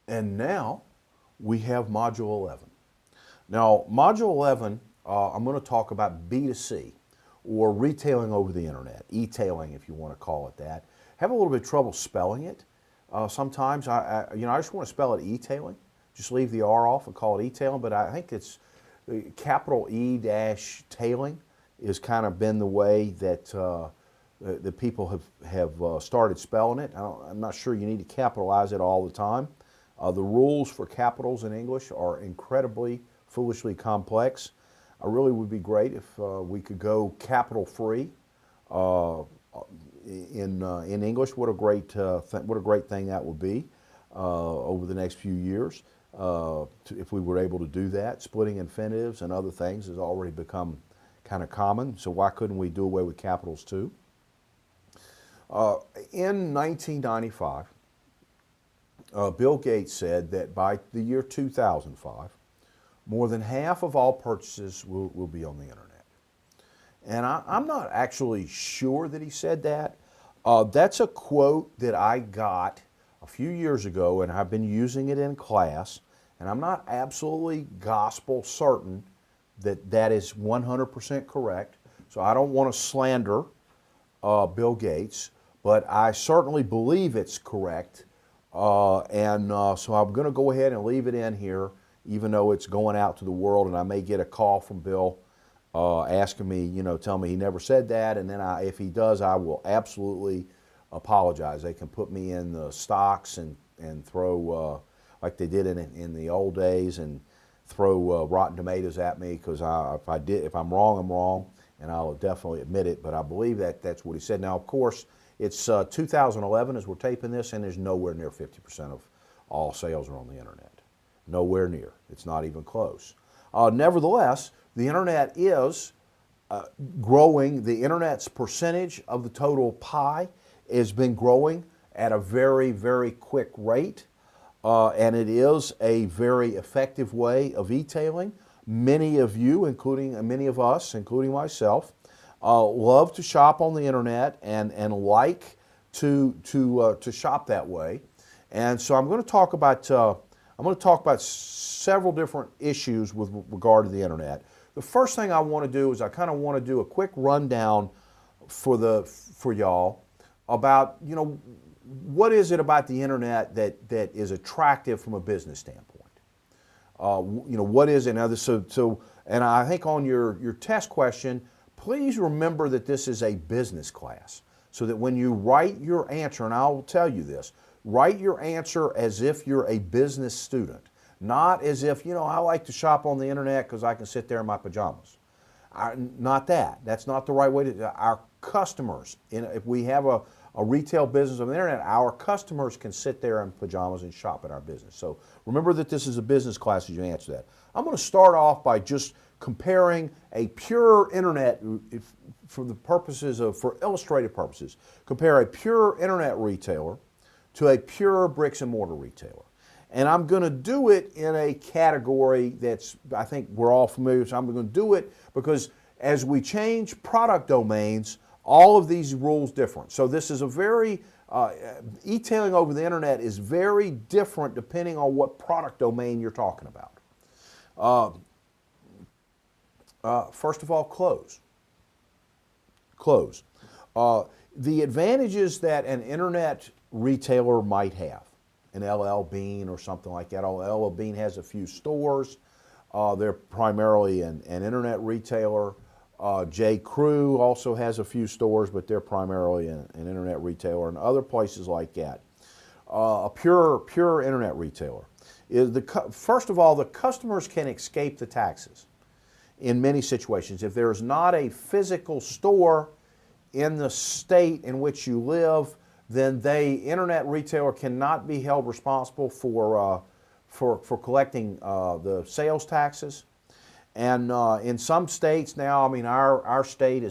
And now we have Module 11. Now, Module 11, I'm going to talk about B2C, or retailing over the internet, e-tailing if you want to call it that. Have a little bit of trouble spelling it. Sometimes I just want to spell it e-tailing. Just leave the R off and call it e-tailing, but I think it's capital E dash tailing has kind of been the way that the people have started spelling it. I'm not sure you need to capitalize it all the time. The rules for capitals in English are incredibly, foolishly complex. I really would be great if we could go capital free in English. What a great thing that would be over the next few years if we were able to do that. Splitting infinitives and other things has already become kind of common. So why couldn't we do away with capitals too? In 1995, Bill Gates said that by the year 2005, more than half of all purchases will be on the internet. And I'm not actually sure that he said that. That's a quote that I got a few years ago, and I've been using it in class, and I'm not absolutely gospel certain that that is 100% correct. So I don't want to slander Bill Gates, but I certainly believe it's correct. So I'm going to go ahead and leave it in here, even though it's going out to the world, and I may get a call from Bill asking me, tell me he never said that, and then if he does, I will absolutely apologize. They can put me in the stocks and throw, like they did in the old days, and throw rotten tomatoes at me, because if I'm wrong, I'm wrong, and I'll definitely admit it, but I believe that's what he said. Now, of course, it's 2011 as we're taping this, and there's nowhere near 50% of all sales are on the internet. Nowhere near. It's not even close. Nevertheless, the internet is growing. The internet's percentage of the total pie has been growing at a very, very quick rate, and it is a very effective way of e-tailing. Many of you, many of us, including myself, love to shop on the internet and like to shop that way. And so I'm going to talk about several different issues with regard to the internet. The first thing I want to do is I kind of want to do a quick rundown for y'all about what is it about the internet that is attractive from a business standpoint. What is it now? And I think on your test question, please remember that this is a business class, so that when you write your answer, and I'll tell you this, write your answer as if you're a business student, not as if, I like to shop on the internet because I can sit there in my pajamas. Not that. That's not the right way to. Our customers, if we have a retail business on the internet, our customers can sit there in pajamas and shop at our business. So remember that this is a business class as you answer that. I'm going to start off by just comparing a pure internet, for illustrative purposes, compare a pure internet retailer to a pure bricks and mortar retailer. And I'm going to do it in a category that's, I think we're all familiar with. So I'm going to do it because as we change product domains, all of these rules different. So this is a very, e-tailing over the internet is very different depending on what product domain you're talking about. First of all, clothes. The advantages that an internet retailer might have, an LL Bean or something like that. LL Bean has a few stores. They're primarily an internet retailer. J. Crew also has a few stores, but they're primarily an internet retailer, and other places like that. A pure internet retailer is first of all, the customers can escape the taxes in many situations. If there's not a physical store in the state in which you live, then the internet retailer cannot be held responsible for collecting the sales taxes. And in some states now, our state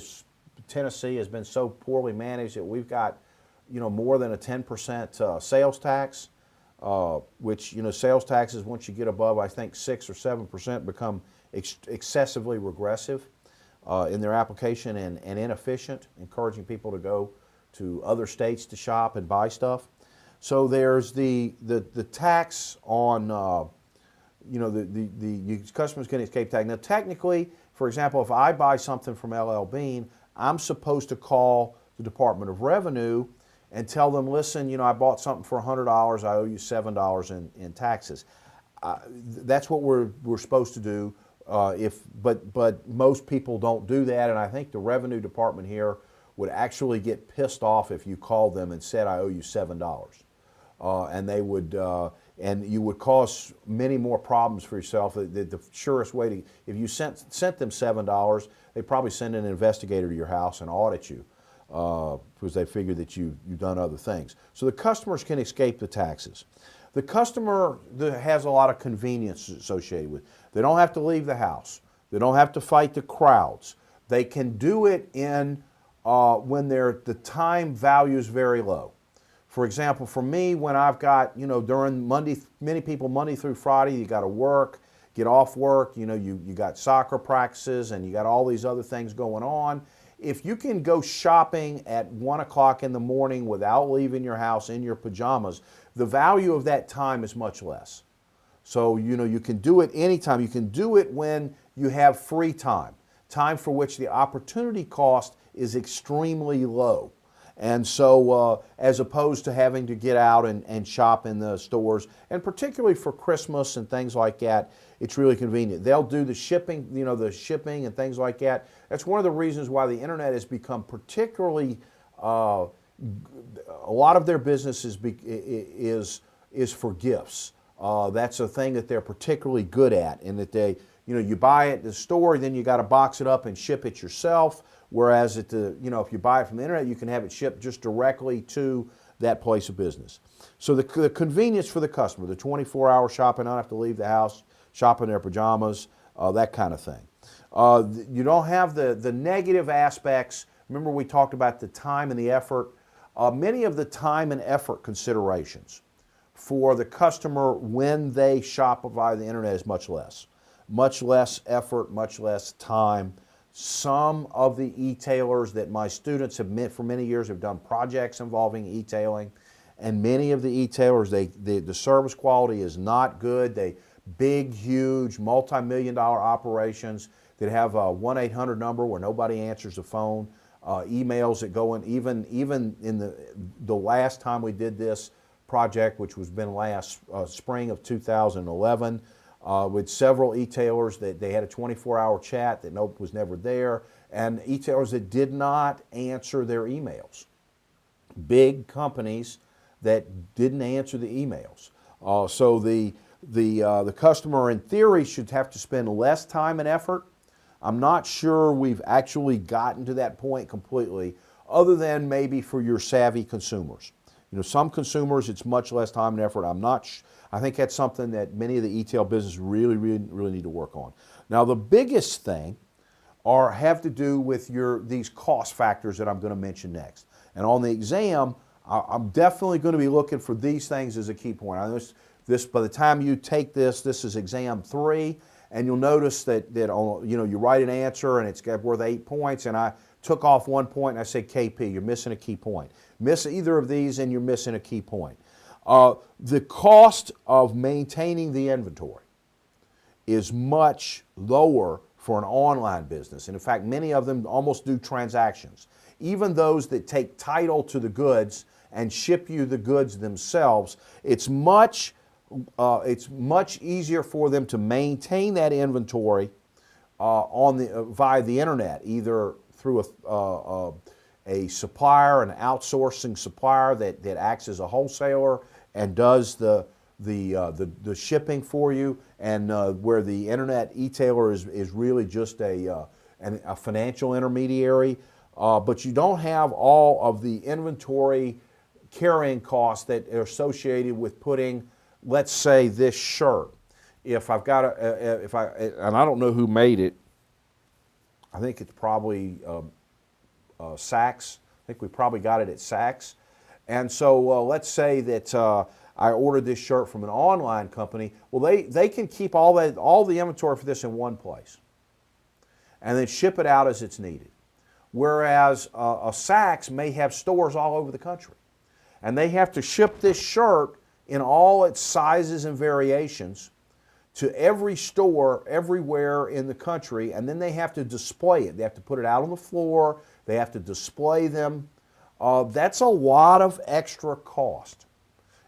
Tennessee has been so poorly managed that we've got, more than a 10% sales tax, which, sales taxes, once you get above, I think, 6 or 7%, become excessively regressive in their application and inefficient, encouraging people to go to other states to shop and buy stuff. So there's the tax on, customers can escape tax. Now, technically, for example, if I buy something from LL Bean, I'm supposed to call the Department of Revenue and tell them, listen, I bought something for $100, I owe you $7 in taxes. That's what we're supposed to do. But most people don't do that, and I think the Revenue Department here would actually get pissed off if you called them and said, I owe you $7. And they would, and you would cause many more problems for yourself. The surest way to, if you sent them $7, they'd probably send an investigator to your house and audit you because they figure that you've done other things. So the customers can escape the taxes. The customer has a lot of convenience associated with it. They don't have to leave the house. They don't have to fight the crowds. They can do it in when the time value is very low. For example, for me, when I've got, during Monday, many people Monday through Friday, you got to work, get off work, you got soccer practices and you got all these other things going on. If you can go shopping at 1 o'clock in the morning without leaving your house in your pajamas, the value of that time is much less. So, you can do it anytime. You can do it when you have free time, time for which the opportunity cost is extremely low. And so as opposed to having to get out and shop in the stores, and particularly for Christmas and things like that, it's really convenient. They'll do the shipping, the shipping and things like that. That's one of the reasons why the internet has become particularly, a lot of their business is for gifts. That's a thing that they're particularly good at, in that they, you buy it at the store, then you got to box it up and ship it yourself. Whereas if you buy it from the internet, you can have it shipped just directly to that place of business. So the convenience for the customer, the 24-hour shopping, don't have to leave the house, shop in their pajamas, that kind of thing. You don't have the negative aspects. Remember, we talked about the time and the effort. Many of the time and effort considerations for the customer when they shop via the internet is much less. Much less effort, much less time. Some of the e-tailers that my students have met for many years have done projects involving e-tailing, and many of the e-tailers, the service quality is not good. They big, huge, multi-million-dollar operations that have a 1-800 number where nobody answers the phone, emails that go in. Even in the last time we did this project, which was been last spring of 2011. With several e-tailers that they had a 24-hour chat that was never there, and e-tailers that did not answer their emails. Big companies that didn't answer the emails. So the customer, in theory, should have to spend less time and effort. I'm not sure we've actually gotten to that point completely, other than maybe for your savvy consumers. Some consumers, it's much less time and effort. I think that's something that many of the e-tail businesses really need to work on. Now, the biggest thing have to do with these cost factors that I'm going to mention next. And on the exam, I'm definitely going to be looking for these things as a key point. By the time you take this is exam 3, and you'll notice that you write an answer and it's worth 8 points, and I took off 1 point and I said KP, you're missing a key point. Miss either of these and you're missing a key point. The cost of maintaining the inventory is much lower for an online business. And in fact, many of them almost do transactions. Even those that take title to the goods and ship you the goods themselves, it's much easier for them to maintain that inventory via the internet, either through a supplier, an outsourcing supplier that acts as a wholesaler and does the shipping for you, and where the internet e-tailer is really just a financial intermediary. But you don't have all of the inventory carrying costs that are associated with putting, let's say, this shirt. If I've got and I don't know who made it. I think it's probably Saks. I think we probably got it at Saks. And so let's say that I ordered this shirt from an online company. Well, they can keep all the inventory for this in one place and then ship it out as it's needed. Whereas a Saks may have stores all over the country. and they have to ship this shirt in all its sizes and variations to every store everywhere in the country, and then they have to display it. They have to put it out on the floor. They have to display them. That's a lot of extra cost.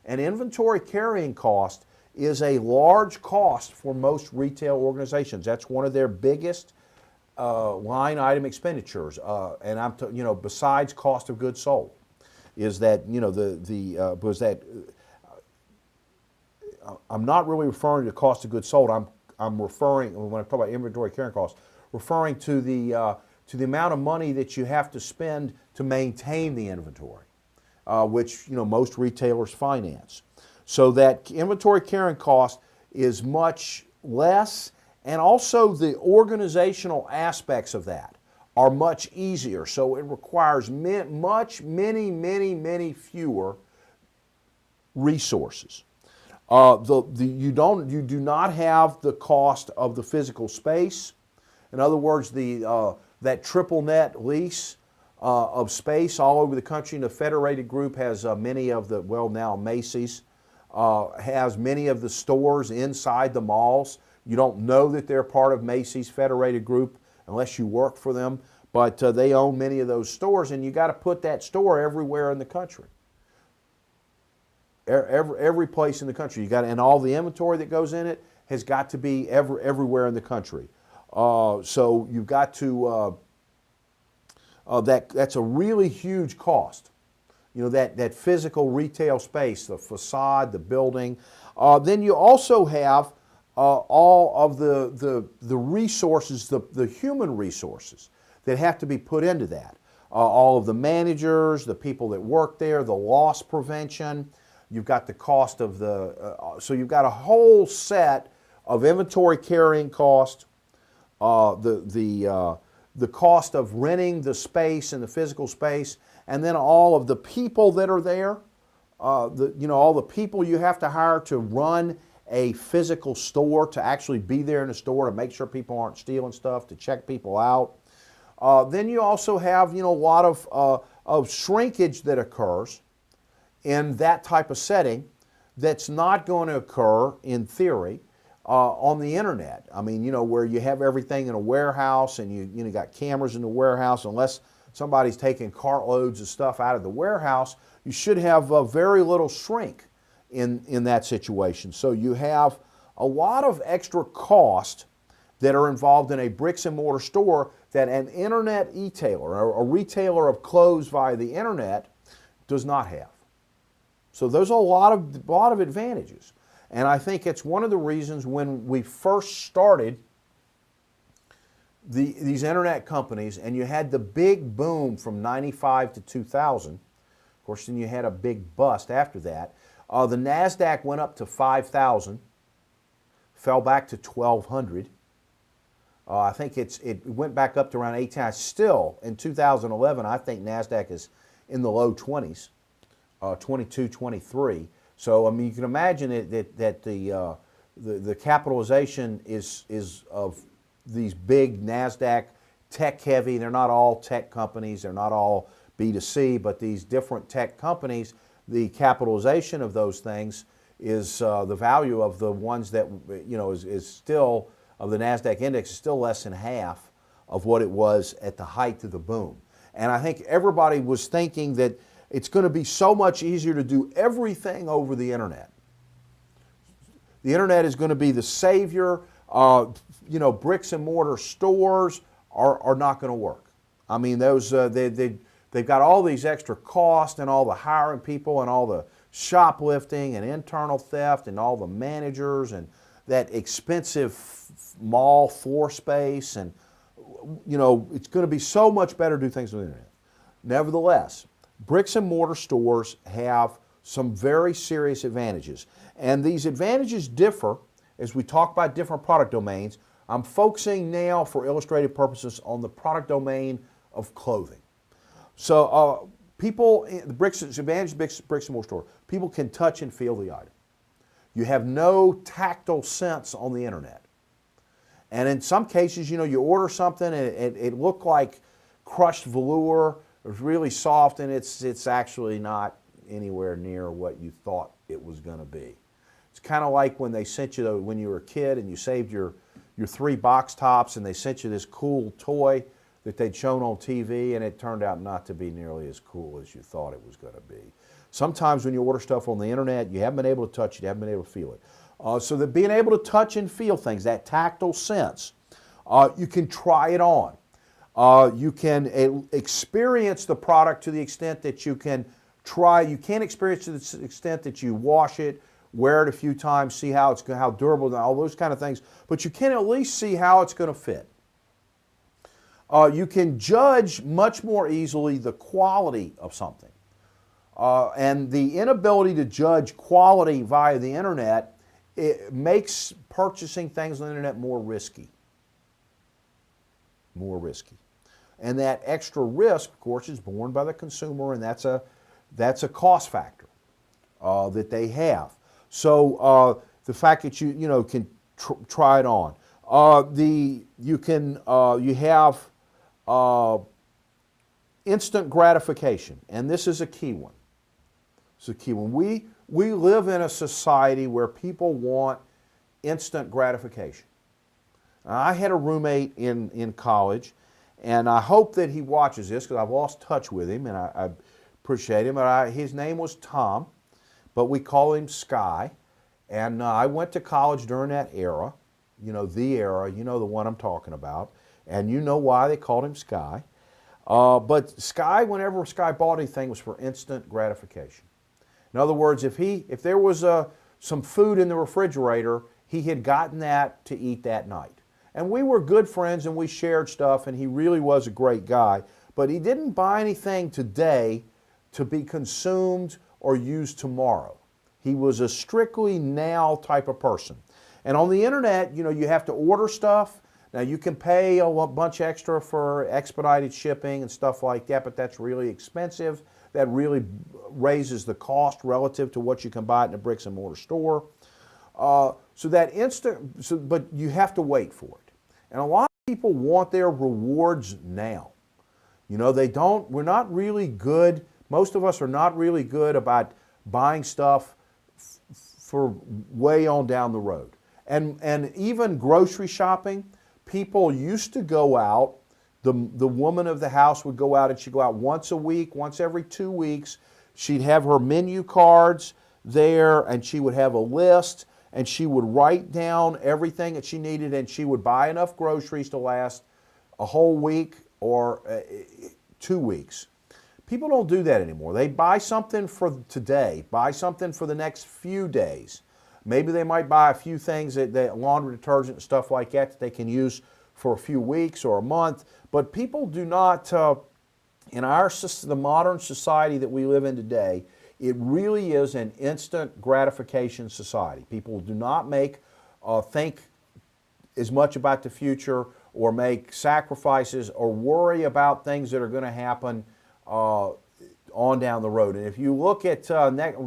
And inventory carrying cost is a large cost for most retail organizations. That's one of their biggest line item expenditures, and besides cost of goods sold, is that I'm not really referring to cost of goods sold. I'm referring, when I talk about inventory carrying costs, referring to the amount of money that you have to spend to maintain the inventory, which most retailers finance. So that inventory carrying cost is much less, and also the organizational aspects of that are much easier. So it requires many fewer resources. You do not have the cost of the physical space. In other words, that triple net lease of space all over the country. And the Federated Group has many of the, now Macy's has many of the stores inside the malls. You don't know that they're part of Macy's Federated Group unless you work for them, but they own many of those stores, and you got to put that store everywhere in the country. Every place in the country, and all the inventory that goes in it has got to be everywhere in the country. So you've got to. That's a really huge cost. That physical retail space, the facade, the building. Then you also have all of the resources, the human resources that have to be put into that. All of the managers, the people that work there, the loss prevention. You've got the cost of so you've got a whole set of inventory carrying cost, the cost of renting the space and the physical space, and then all of the people that are there, all the people you have to hire to run a physical store, to actually be there in the store to make sure people aren't stealing stuff, to check people out. Then you also have a lot of shrinkage that occurs in that type of setting that's not going to occur in theory on the internet. I mean, where you have everything in a warehouse and you got cameras in the warehouse. Unless somebody's taking cartloads of stuff out of the warehouse, you should have very little shrink in that situation. So you have a lot of extra cost that are involved in a bricks and mortar store that an internet e-tailer or a retailer of clothes via the internet does not have. So there's a lot of advantages. And I think it's one of the reasons when we first started these internet companies, and you had the big boom from 95 to 2000. Of course, then you had a big bust after that. The NASDAQ went up to 5,000, fell back to 1,200. I think it went back up to around 18. Still, in 2011, I think NASDAQ is in the low 20s. 22, 23. So I mean, you can imagine that the capitalization is of these big NASDAQ tech heavy. They're not all tech companies. They're not all B2C, but these different tech companies, the capitalization of those things is the value of the ones that is still of the NASDAQ index is still less than half of what it was at the height of the boom. And I think everybody was thinking that it's going to be so much easier to do everything over the internet. The internet is going to be the savior. Bricks and mortar stores are not going to work. I mean, those they've got all these extra costs and all the hiring people and all the shoplifting and internal theft and all the managers and that expensive mall floor space, and it's going to be so much better to do things on the internet. Nevertheless, bricks and mortar stores have some very serious advantages. And these advantages differ as we talk about different product domains. I'm focusing now for illustrative purposes on the product domain of clothing. So the bricks and mortar store, people can touch and feel the item. You have no tactile sense on the internet. And in some cases, you order something and it looked like crushed velour. It was really soft, and it's actually not anywhere near what you thought it was going to be. It's kind of like when they sent you, when you were a kid and you saved your 3 box tops and they sent you this cool toy that they'd shown on TV, and it turned out not to be nearly as cool as you thought it was going to be. Sometimes when you order stuff on the internet, you haven't been able to touch it, you haven't been able to feel it. So that being able to touch and feel things, that tactile sense, you can try it on. You can experience the product to the extent that you can try. You can't experience it to the extent that you wash it, wear it a few times, see how durable, and all those kind of things. But you can at least see how it's going to fit. You can judge much more easily the quality of something. And the inability to judge quality via the internet, it makes purchasing things on the internet more risky. More risky. And that extra risk, of course, is borne by the consumer, and that's a cost factor that they have. So the fact that you can try it on. You have instant gratification, and this is a key one. It's a key one. We live in a society where people want instant gratification. I had a roommate in college, and I hope that he watches this because I've lost touch with him, and I appreciate him. His name was Tom, but we call him Sky. And I went to college during that era, the era, the one I'm talking about, and you know why they called him Sky. But Sky, whenever Sky bought anything, was for instant gratification. In other words, if there was some food in the refrigerator, he had gotten that to eat that night. And we were good friends and we shared stuff, and he really was a great guy. But he didn't buy anything today to be consumed or used tomorrow. He was a strictly now type of person. And on the internet, you have to order stuff. Now you can pay a bunch extra for expedited shipping and stuff like that, but that's really expensive. That really raises the cost relative to what you can buy in a bricks and mortar store. But you have to wait for it. And a lot of people want their rewards now. We're not really good, most of us are not really good about buying stuff for way on down the road. And even grocery shopping, people used to go out, the woman of the house would go out, and she'd go out once a week, once every 2 weeks. She'd have her menu cards there, and she would have a list, and she would write down everything that she needed, and she would buy enough groceries to last a whole week or 2 weeks. People don't do that anymore. They buy something for today, buy something for the next few days. Maybe they might buy a few things, that laundry detergent and stuff like that they can use for a few weeks or a month. But people do not, in the modern society that we live in today, it really is an instant gratification society. People do not think as much about the future or make sacrifices or worry about things that are going to happen on down the road. And if you look at,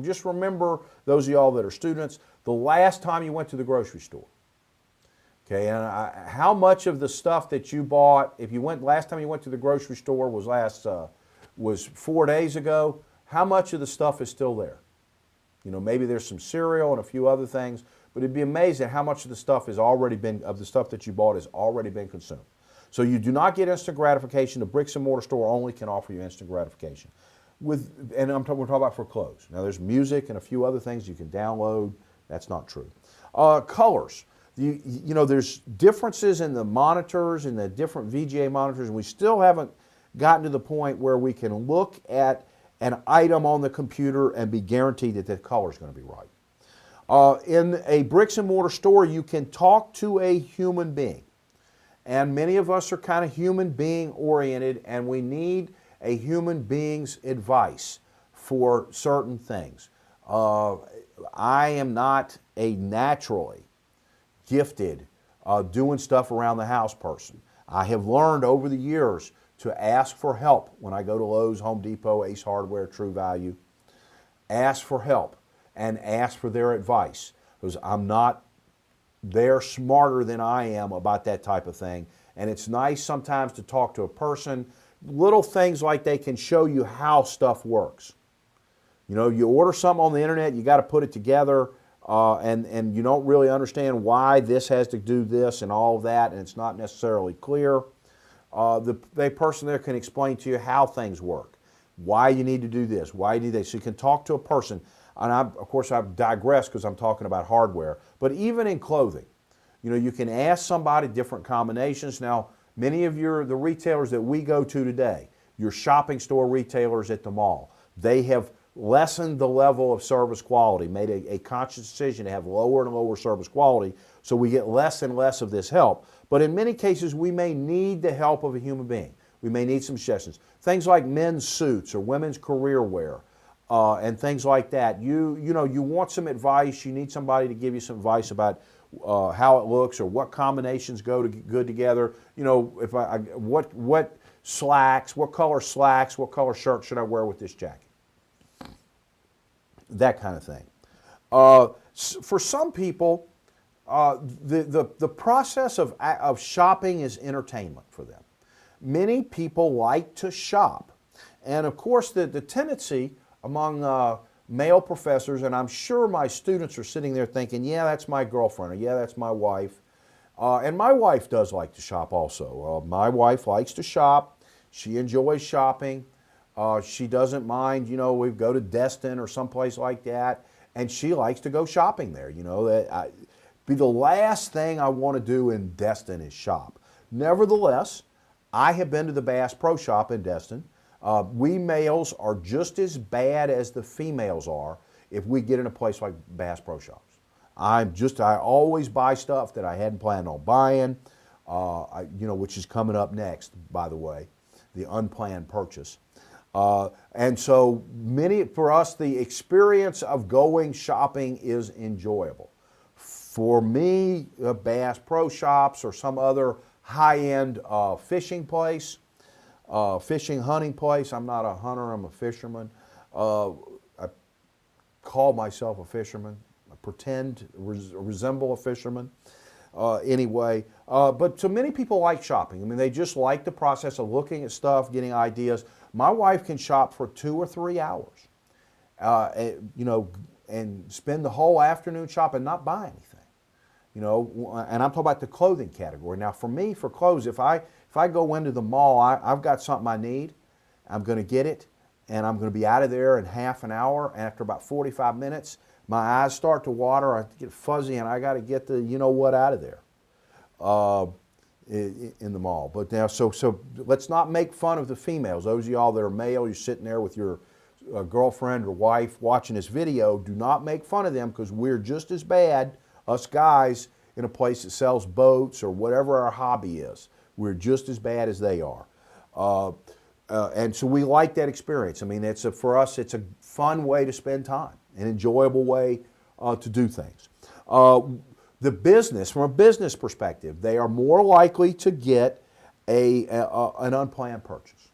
just remember, those of y'all that are students, the last time you went to the grocery store. Okay, and how much of the stuff that you bought, last time you went to the grocery store was 4 days ago, how much of the stuff is still there? Maybe there's some cereal and a few other things, but it'd be amazing how much of the stuff of the stuff that you bought has already been consumed. So you do not get instant gratification. The bricks and mortar store only can offer you instant gratification. We're talking about for clothes. Now there's music and a few other things you can download. That's not true. Colors. There's differences in the monitors and the different VGA monitors, and we still haven't gotten to the point where we can look at an item on the computer and be guaranteed that the color is going to be right. In a bricks and mortar store, you can talk to a human being. And many of us are kind of human being oriented, and we need a human being's advice for certain things. I am not a naturally gifted doing stuff around the house person. I have learned over the years to ask for help when I go to Lowe's, Home Depot, Ace Hardware, True Value. Ask for help and ask for their advice, because they're smarter than I am about that type of thing. And it's nice sometimes to talk to a person. Little things like they can show you how stuff works. You know, you order something on the internet, you got to put it together, and you don't really understand why this has to do this and all of that, and it's not necessarily clear. The person there can explain to you how things work, why you need to do this, why you need this. So you can talk to a person. And of course, I've digressed because I'm talking about hardware. But even in clothing, you know, you can ask somebody different combinations. Now, many of the retailers that we go to today, your shopping store retailers at the mall, they have lessened the level of service quality, made a conscious decision to have lower and lower service quality, so we get less and less of this help. But in many cases, we may need the help of a human being. We may need some suggestions. Things like men's suits or women's career wear, and things like that. You know, you want some advice. You need somebody to give you some advice about how it looks or what combinations go good together. You know, if what slacks, what color shirt should I wear with this jacket? That kind of thing. For some people, the process of shopping is entertainment for them. Many people like to shop, and of course the tendency among male professors, and I'm sure my students are sitting there thinking, yeah, that's my girlfriend, or yeah, that's my wife. And my wife does like to shop also. My wife likes to shop. She enjoys shopping. She doesn't mind, you know, we go to Destin or someplace like that, and she likes to go shopping there. You know, be the last thing I want to do in Destin is shop. Nevertheless, I have been to the Bass Pro Shop in Destin. We males are just as bad as the females are if we get in a place like Bass Pro Shops. I always buy stuff that I hadn't planned on buying, you know, which is coming up next, by the way, the unplanned purchase. And so for us, the experience of going shopping is enjoyable. For me, Bass Pro Shops or some other high-end fishing place, hunting place. I'm not a hunter, I'm a fisherman. I call myself a fisherman. I pretend, resemble a fisherman. Anyway, but so many people like shopping. I mean, they just like the process of looking at stuff, getting ideas. My wife can shop for 2 or 3 hours, you know, and spend the whole afternoon shopping and not buy anything. You know, and I'm talking about the clothing category. Now, for me, for clothes, if I go into the mall, I've got something I need, I'm going to get it, and I'm going to be out of there in half an hour. And after about 45 minutes, my eyes start to water, I get fuzzy, and I got to get the you-know-what out of there in the mall. But now, so let's not make fun of the females. Those of y'all that are male, you're sitting there with your girlfriend or wife watching this video, do not make fun of them, because we're just as bad, us guys, in a place that sells boats or whatever our hobby is. We're just as bad as they are. And so we like that experience. I mean, for us, it's a fun way to spend time, an enjoyable way to do things. The business, from a business perspective, they are more likely to get an unplanned purchase.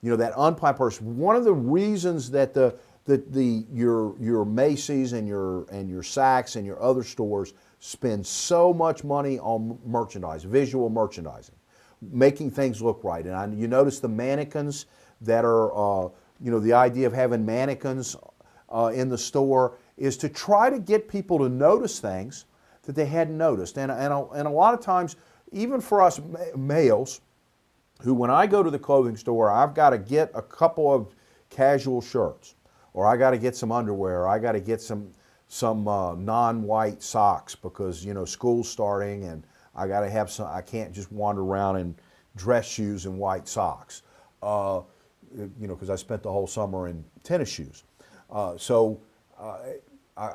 You know, that unplanned purchase. One of the reasons that your Macy's and your Saks and your other stores spend so much money on merchandise, visual merchandising, making things look right. And you notice the mannequins that are, you know, the idea of having mannequins in the store is to try to get people to notice things that they hadn't noticed. And a lot of times, even for us males, who when I go to the clothing store, I've got to get a couple of casual shirts, or I got to get some underwear, or I got to get some non-white socks because, you know, school's starting and I got to have some. I can't just wander around in dress shoes and white socks, you know, because I spent the whole summer in tennis shoes.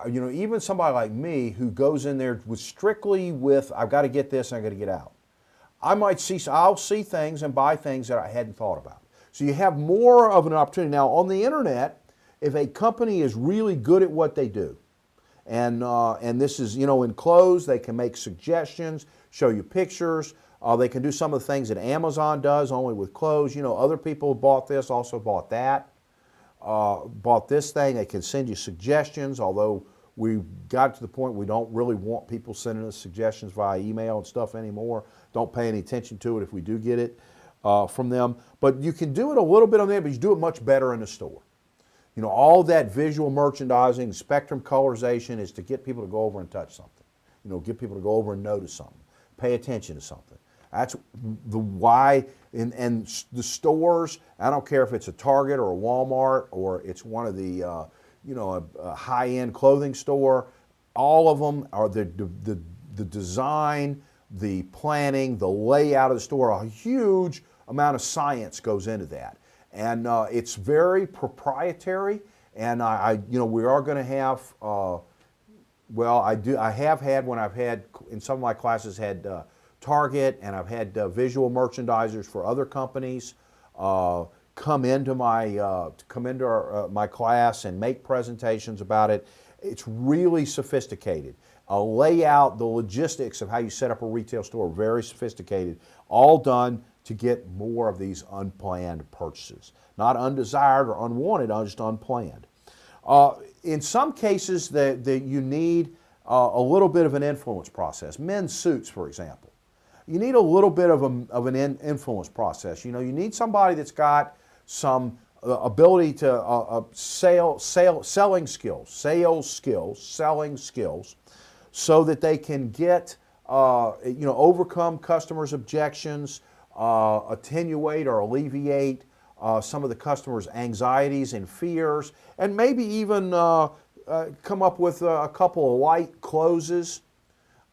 You know, even somebody like me who goes in there strictly with, I've got to get this and I've got to get out. I'll see things and buy things that I hadn't thought about. So you have more of an opportunity. Now, on the internet, if a company is really good at what they do, and this is, you know, in clothes, they can make suggestions, show you pictures. They can do some of the things that Amazon does, only with clothes. You know, other people bought this, also bought that, bought this thing. They can send you suggestions, although we got to the point we don't really want people sending us suggestions via email and stuff anymore. Don't pay any attention to it if we do get it from them. But you can do it a little bit on there, but you do it much better in the store. You know, all that visual merchandising, spectrum colorization is to get people to go over and touch something. You know, get people to go over and notice something, pay attention to something. That's the why, and the stores, I don't care if it's a Target or a Walmart or it's one of the, you know, a high-end clothing store, all of them are the design, the planning, the layout of the store, a huge amount of science goes into that. And it's very proprietary, and you know, we are going to have, well, I have had, when I've had, in some of my classes, had Target, and I've had visual merchandisers for other companies come into my class and make presentations about it. It's really sophisticated. Layout, the logistics of how you set up a retail store, very sophisticated. All done to get more of these unplanned purchases. Not undesired or unwanted, just unplanned. In some cases, you need a little bit of an influence process. Men's suits, for example. You need a little bit of an influence process. You know, you need somebody that's got some ability to selling skills, so that they can get, you know, overcome customers' objections, attenuate or alleviate some of the customers' anxieties and fears, and maybe even come up with a couple of light closes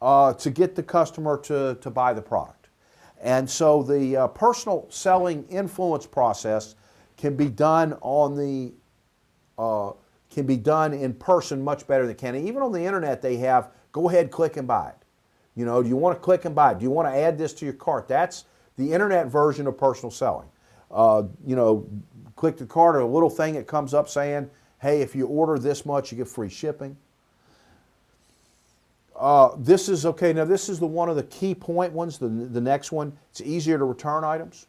to get the customer to buy the product. And so the personal selling influence process can be done in person much better than it can. And even on the internet, they have, go ahead, click and buy it. You know, do you want to click and buy it? Do you want to add this to your cart? That's the internet version of personal selling. You know, click the cart, or a little thing that comes up saying, hey, if you order this much, you get free shipping. This is okay. Now, this is one of the key point ones. The next one, it's easier to return items.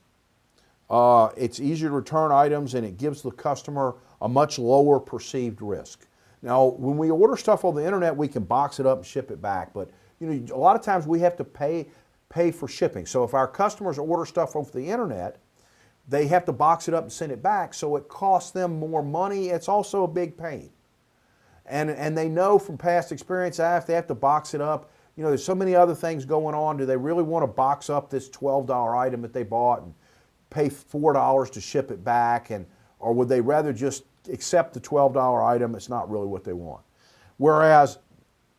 It's easier to return items, and it gives the customer a much lower perceived risk. Now, when we order stuff on the internet, we can box it up and ship it back. But you know, a lot of times we have to pay for shipping. So if our customers order stuff off the internet, they have to box it up and send it back. So it costs them more money. It's also a big pain. And they know from past experience that if they have to box it up, you know, there's so many other things going on. Do they really want to box up this $12 item that they bought and pay $4 to ship it back? Or would they rather just accept the $12 item? It's not really what they want. Whereas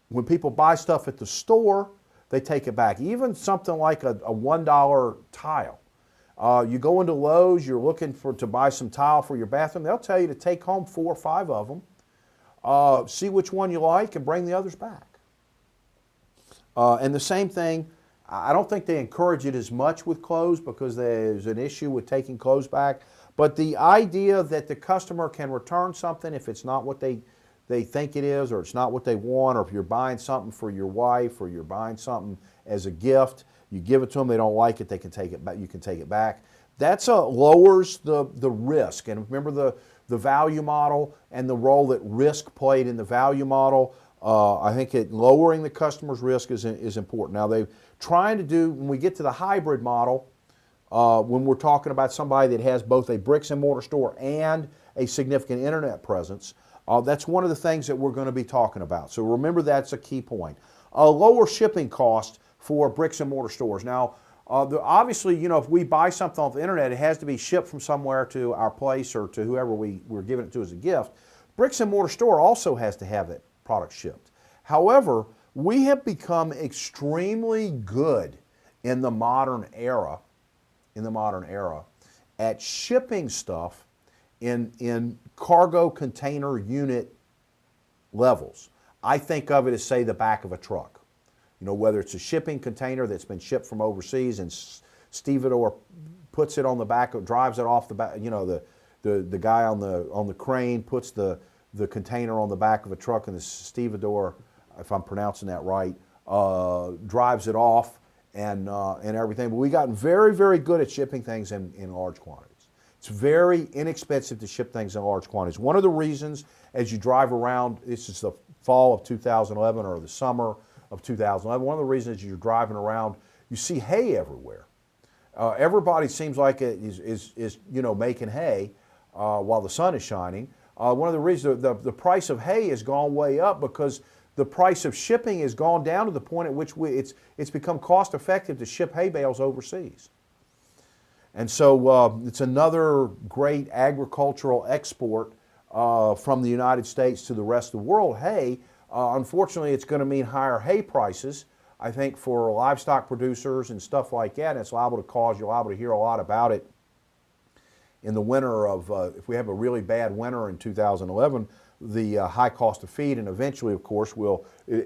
when people buy stuff at the store, they take it back. Even something like a $1 tile. You go into Lowe's, you're looking to buy some tile for your bathroom. They'll tell you to take home 4 or 5 of them. See which one you like and bring the others back. And the same thing, I don't think they encourage it as much with clothes because there's an issue with taking clothes back. But the idea that the customer can return something if it's not what they think it is, or it's not what they want, or if you're buying something for your wife, or you're buying something as a gift, you give it to them, they don't like it, they can take it back, you can take it back. That lowers the risk. And remember the value model and the role that risk played in the value model. I think lowering the customer's risk is important. Now, they're trying to do, when we get to the hybrid model, when we're talking about somebody that has both a bricks and mortar store and a significant internet presence, that's one of the things that we're going to be talking about. So remember, that's a key point. Lower shipping cost for bricks and mortar stores. Now, obviously, you know, if we buy something off the internet, it has to be shipped from somewhere to our place or to whoever we're giving it to as a gift. Bricks and mortar store also has to have that product shipped. However, we have become extremely good in the modern era at shipping stuff in cargo container unit levels. I think of it as, say, the back of a truck. You know, whether it's a shipping container that's been shipped from overseas and stevedore puts it on the back, drives it off the back, you know, the guy on the crane puts the container on the back of a truck, and the stevedore, if I'm pronouncing that right, drives it off and everything. But we've gotten very, very good at shipping things in large quantities. It's very inexpensive to ship things in large quantities. One of the reasons, as you drive around, this is the fall of 2011 or the summer of 2011, one of the reasons as you're driving around, you see hay everywhere. Everybody seems like it is you know, making hay while the sun is shining. One of the reasons the price of hay has gone way up because the price of shipping has gone down to the point at which it's become cost effective to ship hay bales overseas. And so it's another great agricultural export from the United States to the rest of the world. Hay, unfortunately, it's going to mean higher hay prices, I think, for livestock producers and stuff like that. And it's liable to cause, you're liable to hear a lot about it in the winter of, if we have a really bad winter in 2011, the high cost of feed, and eventually, of course,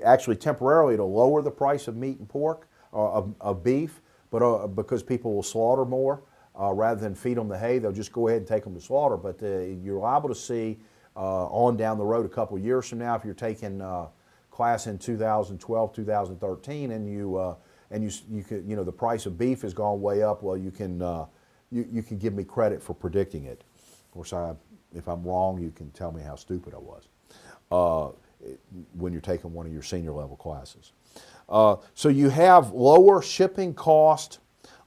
actually temporarily it'll lower the price of meat and pork, of beef, but because people will slaughter more. Rather than feed them the hay, they'll just go ahead and take them to slaughter. But you're liable to see on down the road a couple of years from now, if you're taking class in 2012, 2013, and you could, the price of beef has gone way up. Well, you can give me credit for predicting it. Of course, if I'm wrong, you can tell me how stupid I was when you're taking one of your senior level classes. So you have lower shipping cost.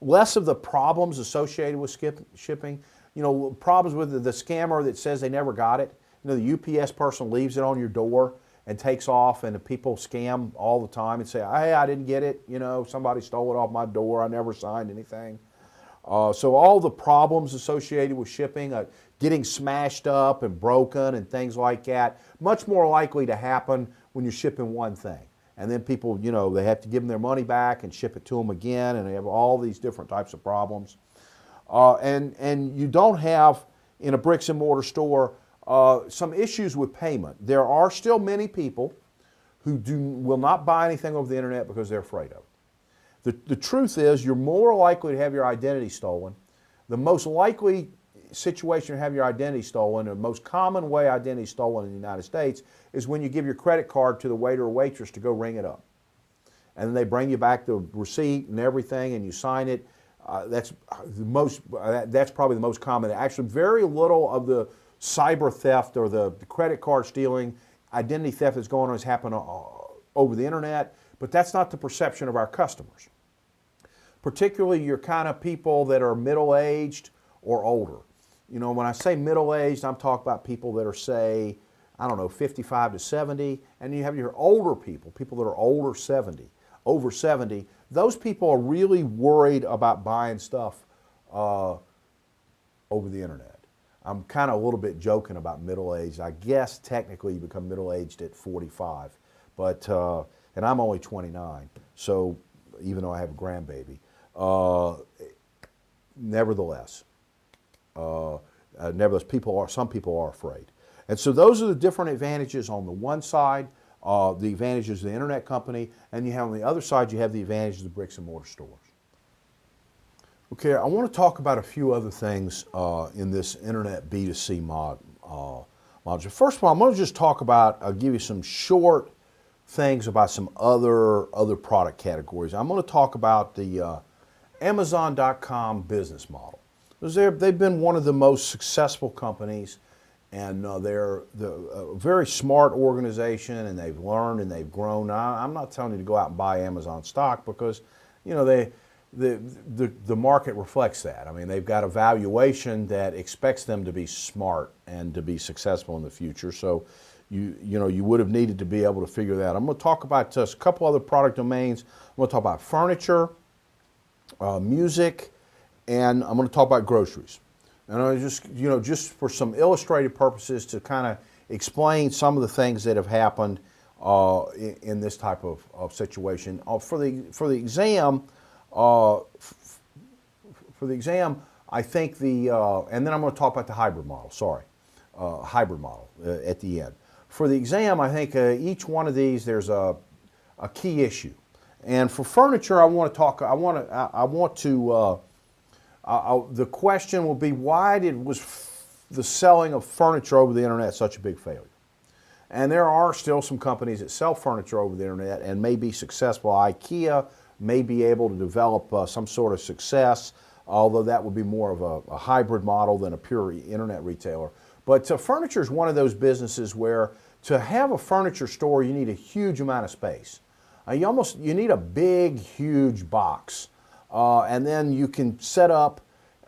Less of the problems associated with shipping. Problems with the scammer that says they never got it. The UPS person leaves it on your door and takes off, and the people scam all the time and say, hey, I didn't get it. Somebody stole it off my door. I never signed anything. So all the problems associated with shipping, getting smashed up and broken and things like that, much more likely to happen when you're shipping one thing. And then people, they have to give them their money back and ship it to them again, and they have all these different types of problems. And you don't have, in a bricks and mortar store, some issues with payment. There are still many people who will not buy anything over the internet because they're afraid of it. The truth is, you're more likely to have your identity stolen. The most likely situation to have your identity stolen, the most common way identity is stolen in the United States, is when you give your credit card to the waiter or waitress to go ring it up. And then they bring you back the receipt and everything, and you sign it. That's probably the most common. Actually, very little of the cyber theft or the credit card stealing, identity theft that's going on has happened over the internet, but that's not the perception of our customers. Particularly your kind of people that are middle-aged or older. When I say middle-aged, I'm talking about people that are, say, 55 to 70, and you have your older people that are over 70. Those people are really worried about buying stuff over the internet. I'm kind of a little bit joking about middle-aged. I guess technically you become middle-aged at 45, but and I'm only 29, so even though I have a grandbaby, nevertheless, some people are afraid. And so those are the different advantages on the one side, the advantages of the internet company, and you have on the other side, you have the advantages of bricks and mortar stores. Okay, I want to talk about a few other things in this internet B2C module. First of all, I'm going to just I'll give you some short things about some other product categories. I'm going to talk about the Amazon.com business model. They've been one of the most successful companies, and they're a very smart organization, and they've learned and they've grown. Now, I'm not telling you to go out and buy Amazon stock because, the market reflects that. I mean, they've got a valuation that expects them to be smart and to be successful in the future. So, you would have needed to be able to figure that out. I'm going to talk about just a couple other product domains. I'm going to talk about furniture, music, and I'm going to talk about groceries. And I just for some illustrative purposes to kind of explain some of the things that have happened in this type of situation. For the exam, I think and then I'm going to talk about the hybrid model. Hybrid model at the end. For the exam, I think each one of these there's a key issue. And for furniture, the question will be, why was the selling of furniture over the internet such a big failure? And there are still some companies that sell furniture over the internet and may be successful. IKEA may be able to develop some sort of success, although that would be more of a hybrid model than a pure internet retailer. But furniture is one of those businesses where to have a furniture store, you need a huge amount of space. You need a big, huge box. And then you can set up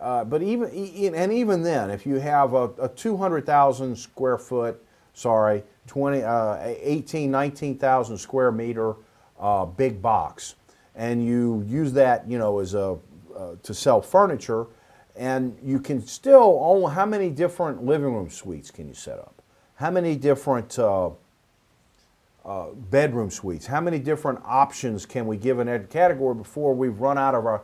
but even then, if you have a 200,000 square foot, 18, 19,000 square meter big box, and you use that, as to sell furniture, and you can still how many different living room suites can you set up? How many different bedroom suites? How many different options can we give in that category before we've run out of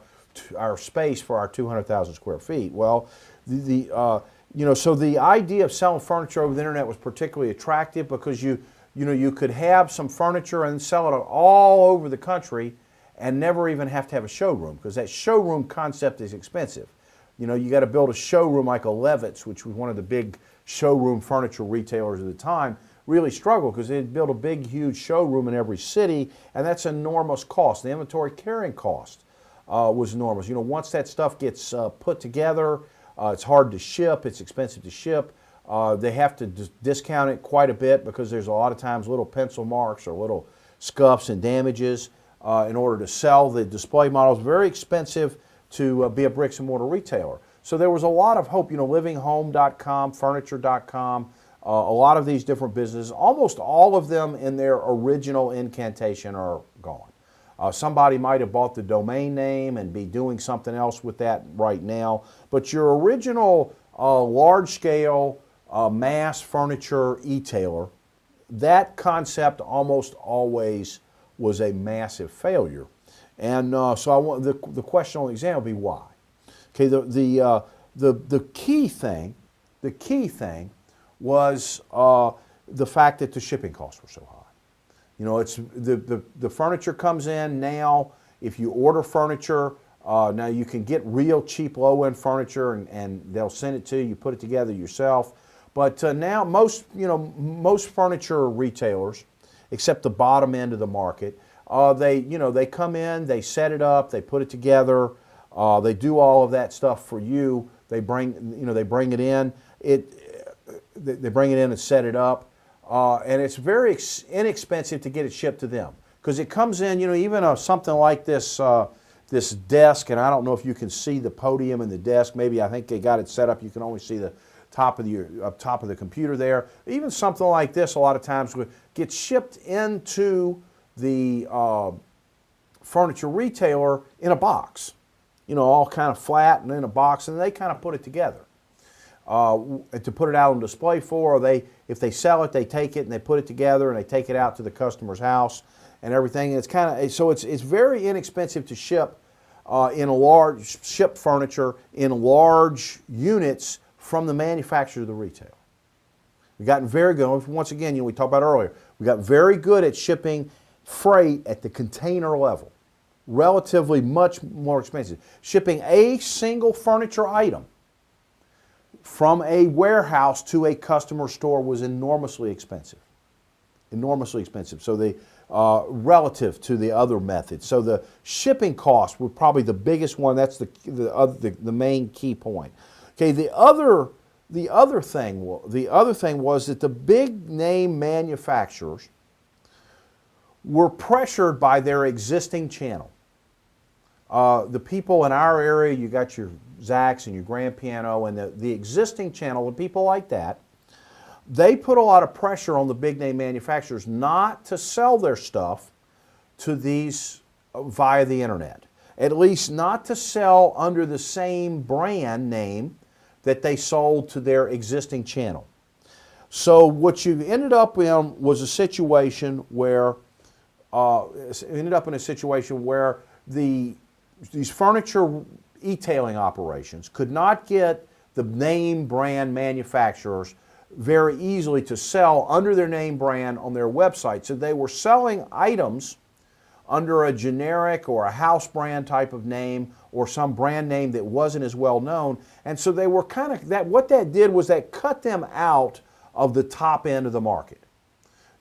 our space for our 200,000 square feet? Well, so the idea of selling furniture over the internet was particularly attractive because you could have some furniture and sell it all over the country and never even have to have a showroom, because that showroom concept is expensive. You got to build a showroom like a Levitt's, which was one of the big showroom furniture retailers at the time, really struggled because they'd built a big, huge showroom in every city, and that's enormous cost. The inventory carrying cost was enormous. Once that stuff gets put together, it's hard to ship, it's expensive to ship. They have to discount it quite a bit because there's a lot of times little pencil marks or little scuffs and damages in order to sell the display models. Very expensive to be a bricks and mortar retailer. So there was a lot of hope, livinghome.com, furniture.com, a lot of these different businesses, almost all of them in their original incantation are gone. Somebody might have bought the domain name and be doing something else with that right now, but your original large-scale mass furniture e-tailer, that concept almost always was a massive failure. And so I want the question on the exam will be why. Okay, the key thing was the fact that the shipping costs were so high. It's the furniture comes in now. If you order furniture, now you can get real cheap low-end furniture, and they'll send it to you. You put it together yourself. But now most furniture retailers, except the bottom end of the market, they come in, they set it up, they put it together, they do all of that stuff for you. They bring it in. They bring it in and set it up, and it's very inexpensive to get it shipped to them because it comes in. Even something like this this desk, and I don't know if you can see the podium and the desk. Maybe I think they got it set up. You can only see the top of the computer there. Even something like this, a lot of times, gets shipped into the furniture retailer in a box, all kind of flat and in a box, and they kind of put it together to put it out on display for. Or if they sell it, they take it and they put it together and they take it out to the customer's house and everything. And it's very inexpensive to ship ship furniture in large units from the manufacturer to the retailer. We've gotten very good. Once again, we talked about earlier, we got very good at shipping freight at the container level, relatively much more expensive. Shipping a single furniture item from a warehouse to a customer store was enormously expensive. Enormously expensive. So relative to the other methods. So the shipping costs were probably the biggest one. That's the main key point. Okay, the other thing was that the big name manufacturers were pressured by their existing channel. The people in our area, you got your Zach's and your Grand Piano, and the existing channel, the people like that, they put a lot of pressure on the big name manufacturers not to sell their stuff to these via the internet. At least not to sell under the same brand name that they sold to their existing channel. So what you ended up in was a situation where these furniture e-tailing operations could not get the name brand manufacturers very easily to sell under their name brand on their website. So they were selling items under a generic or a house brand type of name or some brand name that wasn't as well known. And so they were what that did was that cut them out of the top end of the market.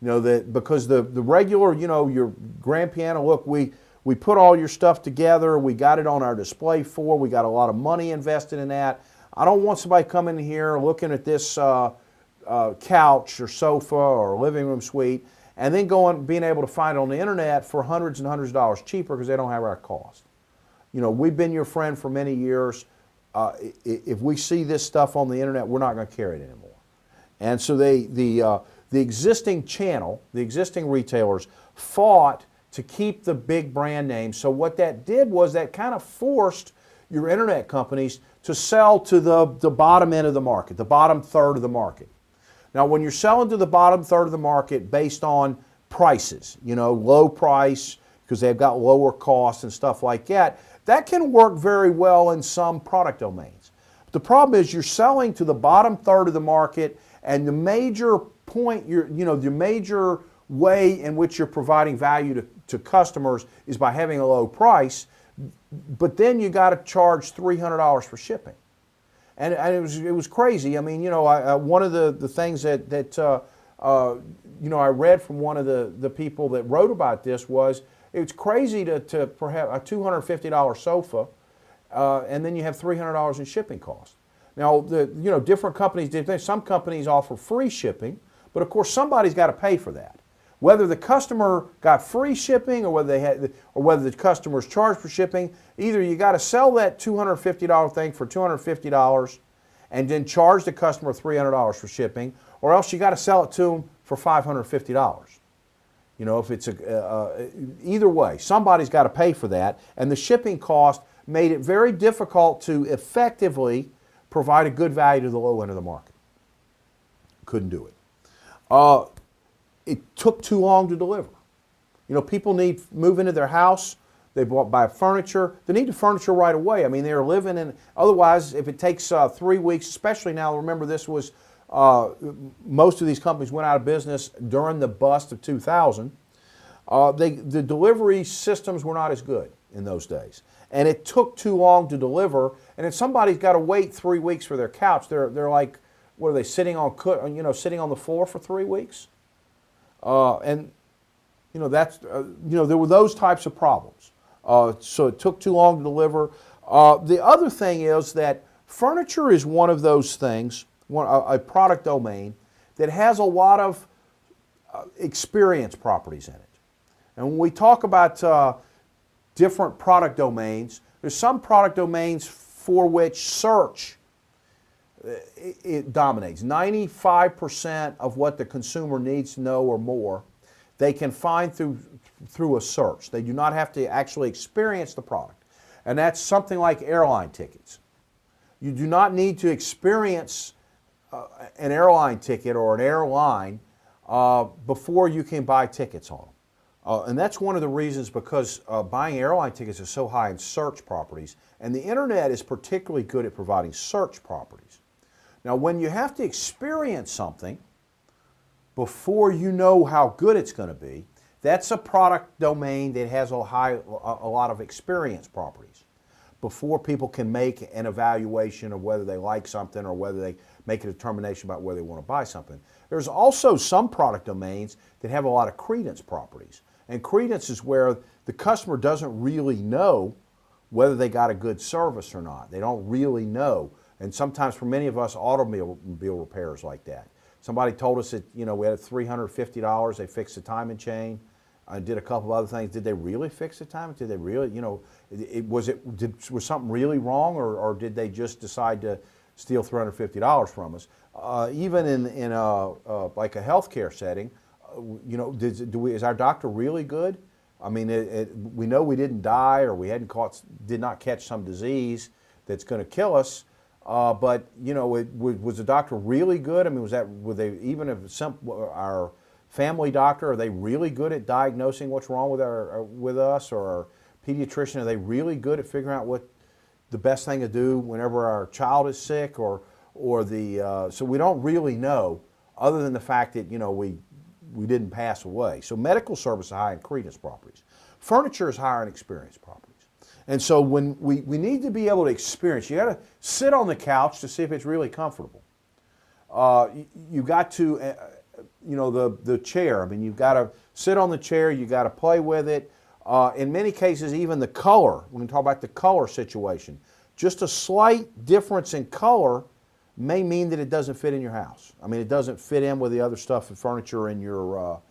Because the regular, your Grand Piano, look, we put all your stuff together, we got it on our display floor, we got a lot of money invested in that. I don't want somebody coming in here looking at this couch or sofa or living room suite and then being able to find it on the internet for hundreds and hundreds of dollars cheaper because they don't have our cost. We've been your friend for many years. if we see this stuff on the internet, we're not going to carry it anymore. And so the existing channel, the existing retailers fought to keep the big brand names. So what that did was that kind of forced your internet companies to sell to the bottom end of the market, the bottom third of the market. Now, when you're selling to the bottom third of the market based on prices, low price because they've got lower costs and stuff like that, that can work very well in some product domains. But the problem is you're selling to the bottom third of the market, and the major point, the major way in which you're providing value to customers is by having a low price, but then you got to charge $300 for shipping. And it was crazy. I mean, one of the things that I read from one of the people that wrote about this was it's crazy to have a $250 sofa, and then you have $300 in shipping costs. Now, different companies did things. Some companies offer free shipping, but of course somebody's got to pay for that. Whether the customer got free shipping or whether the customer's charged for shipping, either you got to sell that $250 thing for $250 and then charge the customer $300 for shipping, or else you got to sell it to them for $550. If it's either way, somebody's got to pay for that, and the shipping cost made it very difficult to effectively provide a good value to the low end of the market. Couldn't do it. It took too long to deliver. People move into their house, they buy furniture, they need the furniture right away. I mean, they're living in, otherwise, if it takes 3 weeks, especially now, remember this was, most of these companies went out of business during the bust of 2000. The delivery systems were not as good in those days. And it took too long to deliver, and if somebody's got to wait 3 weeks for their couch, they're like, what are they, sitting on the floor for 3 weeks? There were those types of problems. So it took too long to deliver. The other thing is that furniture is one of those things, a product domain, that has a lot of experience properties in it. And when we talk about different product domains, there's some product domains for which search it dominates. 95% of what the consumer needs to know or more, they can find through a search. They do not have to actually experience the product. And that's something like airline tickets. You do not need to experience an airline ticket or an airline before you can buy tickets on them. And that's one of the reasons, because buying airline tickets is so high in search properties, and the internet is particularly good at providing search properties. Now, when you have to experience something before you know how good it's going to be, that's a product domain that has a lot of experience properties before people can make an evaluation of whether they like something or whether they make a determination about whether they want to buy something. There's also some product domains that have a lot of credence properties. And credence is where the customer doesn't really know whether they got a good service or not. They don't really know. And sometimes for many of us, automobile repairs like that. Somebody told us that, we had $350, they fixed the timing chain, did a couple of other things. Did they really fix the timing? Did they really, was something really wrong, or did they just decide to steal $350 from us? Even in like a healthcare setting, is our doctor really good? I mean, we know we didn't die, or we did not catch some disease that's going to kill us. But was the doctor really good? I mean, were they, even if our family doctor, are they really good at diagnosing what's wrong with us, or our pediatrician, are they really good at figuring out what the best thing to do whenever our child is sick, so we don't really know, other than the fact that we didn't pass away. So medical service is high in credence properties. Furniture is higher in experience properties. And so when we need to be able to experience, you got to sit on the couch to see if it's really comfortable. You got to, the chair. I mean, you've got to sit on the chair. You got to play with it. In many cases, even the color. We can talk about the color situation. Just a slight difference in color may mean that it doesn't fit in your house. I mean, it doesn't fit in with the other stuff and furniture in your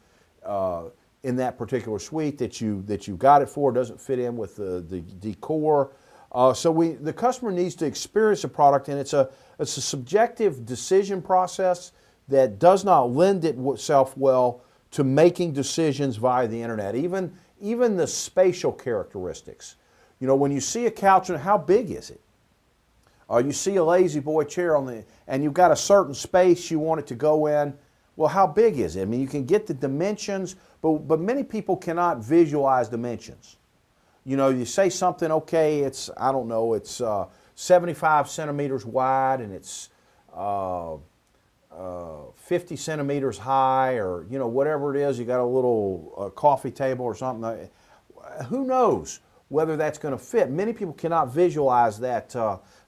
in that particular suite that you got it for. It doesn't fit in with the decor. The customer needs to experience the product, and it's a subjective decision process that does not lend itself well to making decisions via the internet. Even the spatial characteristics. You know, when you see a couch, how big is it? You see a lazy boy chair and you've got a certain space you want it to go in. Well, how big is it? I mean, you can get the dimensions, but many people cannot visualize dimensions. You know, you say something, okay, it's, I don't know, it's 75 centimeters wide and it's 50 centimeters high, or, you know, whatever it is, you got a little coffee table or something. Who knows whether that's going to fit? Many people cannot visualize that,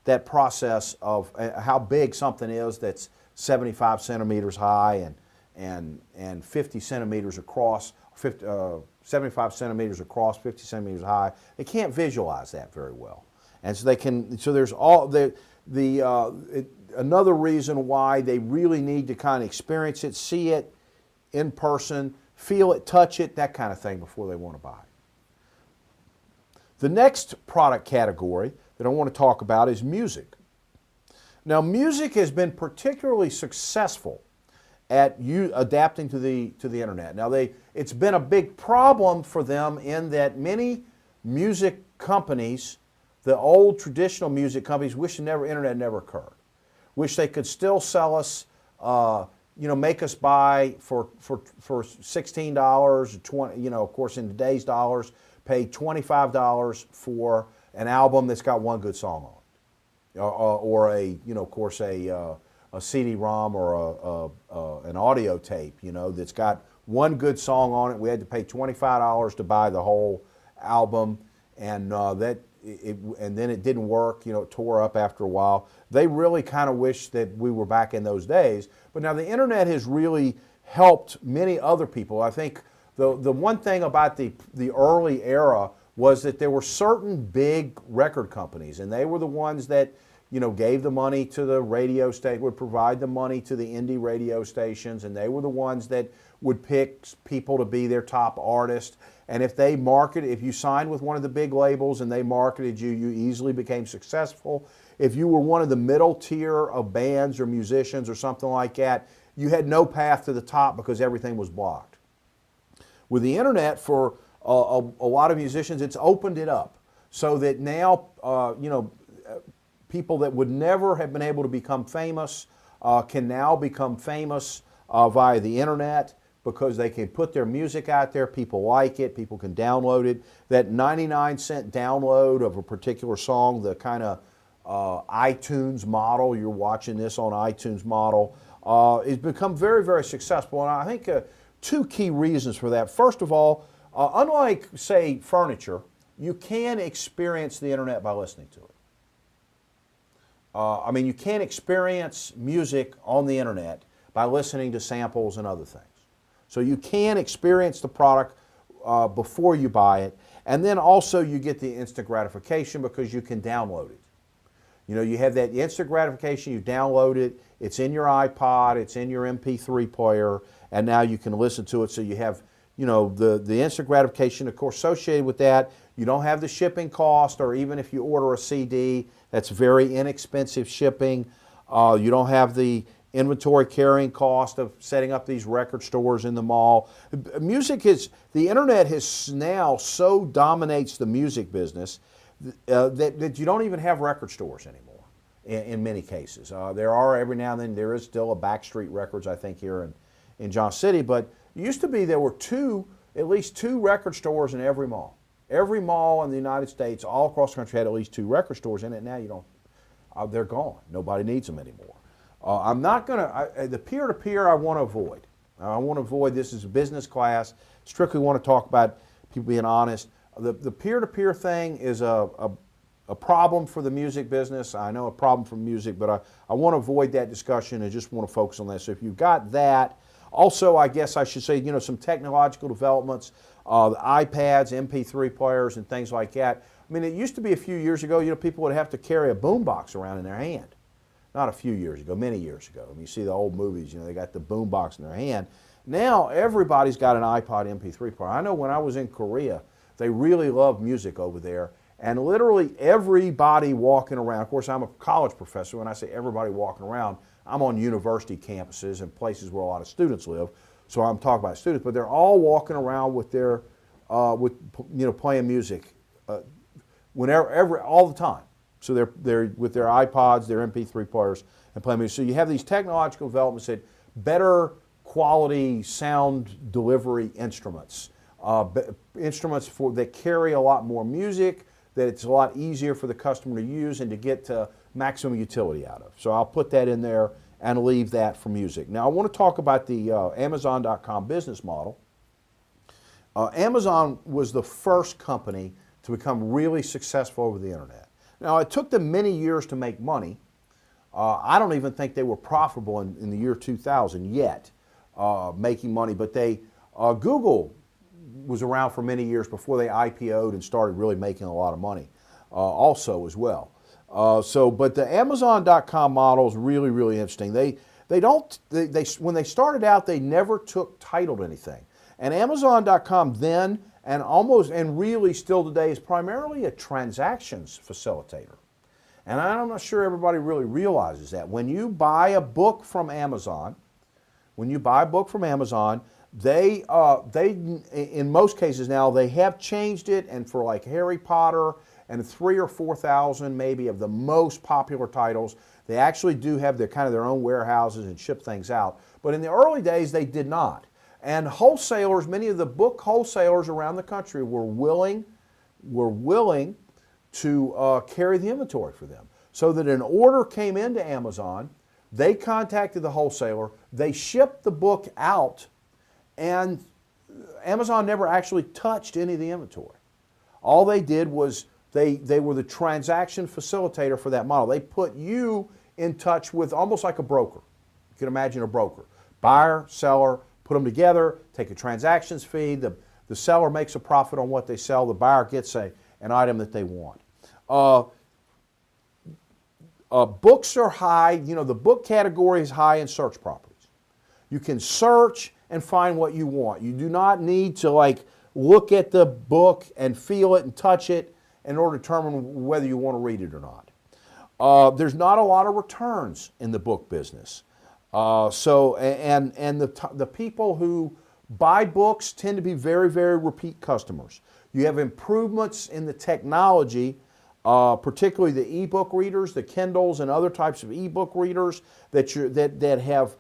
that process of how big something is that's 75 centimeters high and 50 centimeters across, 75 centimeters across, 50 centimeters high. They can't visualize that very well. And so there's another reason why they really need to kind of experience it, see it in person, feel it, touch it, that kind of thing before they want to buy it. The next product category that I want to talk about is music. Now, music has been particularly successful at adapting to the internet. Now, it's been a big problem for them in that many music companies, the old traditional music companies, wish the internet never occurred. Wish they could still sell us, make us buy for $16, 20, you know, of course in today's dollars, pay $25 for an album that's got one good song on it, or of course a CD-ROM or an audio tape, you know, that's got one good song on it. We had to pay $25 to buy the whole album, and then it didn't work. You know, it tore up after a while. They really kind of wish that we were back in those days. But now the internet has really helped many other people. I think the one thing about the early era was that there were certain big record companies, and they were the ones that, you know, gave the money to the radio station, would provide the money to the indie radio stations, and they were the ones that would pick people to be their top artist. And if you signed with one of the big labels and they marketed you, you easily became successful. If you were one of the middle tier of bands or musicians or something like that, you had no path to the top because everything was blocked. With the internet, for a lot of musicians, it's opened it up so that now, people that would never have been able to become famous can now become famous via the internet, because they can put their music out there, people like it, people can download it. That 99-cent download of a particular song, the kind of iTunes model, you're watching this on iTunes model, has become very, very successful. And I think two key reasons for that. First of all, unlike, say, furniture, you can experience the internet by listening to it. You can't experience music on the internet by listening to samples and other things. So you can experience the product before you buy it, and then also you get the instant gratification because you can download it. You know, you have that instant gratification, you download it, it's in your iPod, it's in your MP3 player, and now you can listen to it. So you have, you know, the instant gratification, of course, associated with that. You don't have the shipping cost, or even if you order a CD, that's very inexpensive shipping. You don't have the inventory carrying cost of setting up these record stores in the mall. The internet has now so dominates the music business that you don't even have record stores anymore in many cases. There are, every now and then, there is still a Backstreet Records, I think, here in Johnson City, but it used to be there were at least two record stores in every mall. Every mall in the United States, all across the country, had at least two record stores in it. Now you don't, they're gone. Nobody needs them anymore. I'm not going to, the peer-to-peer I want to avoid. I want to avoid, this is a business class, strictly want to talk about people being honest. The peer-to-peer thing is a problem for the music business. I know a problem for music, but I want to avoid that discussion and just want to focus on that. So if you've got that, also I guess I should say, you know, some technological developments, the iPads, MP3 players, and things like that. I mean, it used to be a few years ago, you know, people would have to carry a boombox around in their hand. Not a few years ago, many years ago. I mean, you see the old movies, you know, they got the boombox in their hand. Now everybody's got an iPod MP3 player. I know when I was in Korea, they really loved music over there, And literally everybody walking around, of course I'm a college professor, when I say everybody walking around, I'm on university campuses and places where a lot of students live, so I'm talking about students, but they're all walking around with their, playing music whenever, all the time. So they're with their iPods, their MP3 players, and playing music. So you have these technological developments that better quality sound delivery instruments, instruments that carry a lot more music, that it's a lot easier for the customer to use and to get to maximum utility out of. So I'll put that in there and leave that for music. Now I want to talk about the Amazon.com business model. Amazon was the first company to become really successful over the internet. Now it took them many years to make money. I don't even think they were profitable in the year 2000 yet, making money, but Google was around for many years before they IPO'd and started really making a lot of money also as well. But the Amazon.com model is really, really interesting. When they started out, they never took title to anything. And Amazon.com then, and really still today, is primarily a transactions facilitator. And I'm not sure everybody really realizes that. When you buy a book from Amazon, they in most cases now, they have changed it, and for like Harry Potter and 3,000 or 4,000 maybe of the most popular titles, they actually do have their own warehouses and ship things out. But in the early days, they did not. And wholesalers, many of the book wholesalers around the country were willing to carry the inventory for them. So that an order came into Amazon, they contacted the wholesaler, they shipped the book out, and Amazon never actually touched any of the inventory. All they did was they were the transaction facilitator for that model. They put you in touch with almost like a broker. You can imagine a broker. Buyer, seller, put them together, take a transactions fee, the seller makes a profit on what they sell, the buyer gets an item that they want. Books are high, the book category is high in search properties. You can search and find what you want. You do not need to look at the book and feel it and touch it in order to determine whether you want to read it or not. There's not a lot of returns in the book business. The people who buy books tend to be very, very repeat customers. You have improvements in the technology, particularly the ebook readers, the Kindles and other types of ebook readers that have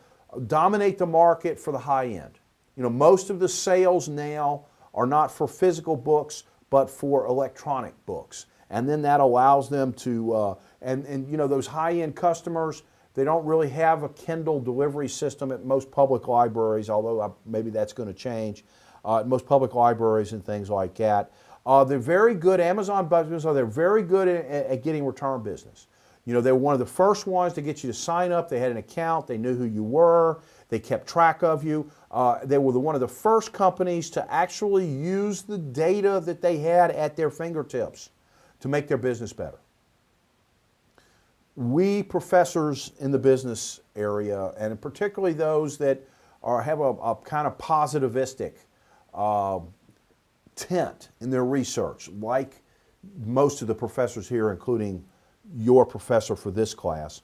dominate the market for the high end. Most of the sales now are not for physical books, but for electronic books. And then that allows them to, those high-end customers, they don't really have a Kindle delivery system at most public libraries, although maybe that's going to change, at most public libraries and things like that. They're very good, Amazon business, they're very good at getting return business. They were one of the first ones to get you to sign up. They had an account. They knew who you were. They kept track of you. They were one of the first companies to actually use the data that they had at their fingertips to make their business better. We professors in the business area, and particularly those that have a kind of positivistic tint in their research, like most of the professors here, including your professor for this class,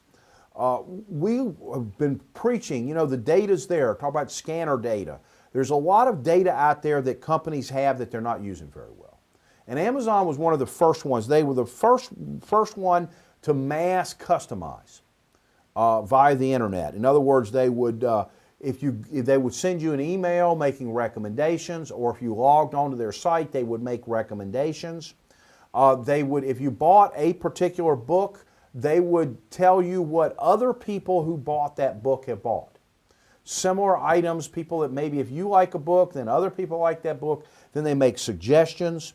we have been preaching, the data's there. Talk about scanner data. There's a lot of data out there that companies have that they're not using very well. And Amazon was one of the first ones. They were the first one to mass customize via the internet. In other words, they would they would send you an email making recommendations, or if you logged onto their site, they would make recommendations. If you bought a particular book, they would tell you what other people who bought that book have bought. Similar items, people that maybe if you like a book, then other people like that book, then they make suggestions.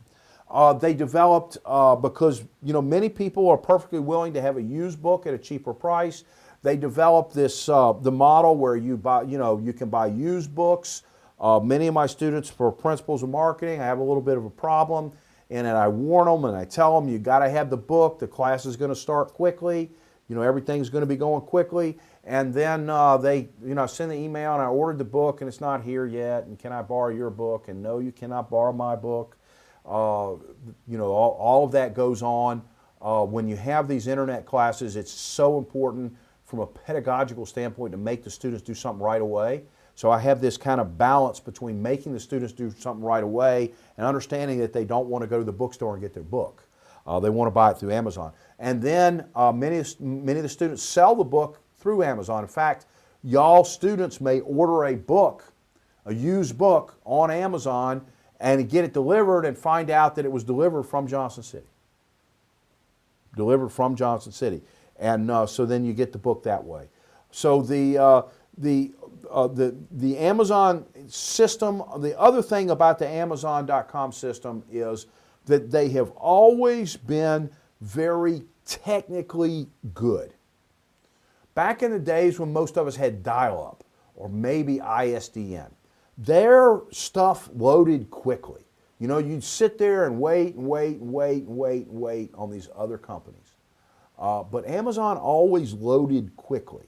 They developed, because many people are perfectly willing to have a used book at a cheaper price. They developed this the model where you buy, you can buy used books. Many of my students, for principles of marketing, I have a little bit of a problem. And I warn them and I tell them, you got to have the book. The class is going to start quickly. Everything's going to be going quickly. And then they, send the email and I ordered the book and it's not here yet. And can I borrow your book? And no, you cannot borrow my book. You know, all of that goes on. When you have these internet classes, it's so important from a pedagogical standpoint to make the students do something right away. So I have this kind of balance between making the students do something right away and understanding that they don't want to go to the bookstore and get their book. They want to buy it through Amazon. And then many of the students sell the book through Amazon. In fact, y'all students may order a book, a used book on Amazon, and get it delivered and find out that it was delivered from Johnson City. Delivered from Johnson City. And so then you get the book that way. So the Amazon system, the other thing about the Amazon.com system is that they have always been very technically good. Back in the days when most of us had dial-up or maybe ISDN, their stuff loaded quickly. You know, you'd sit there and wait on these other companies. But Amazon always loaded quickly.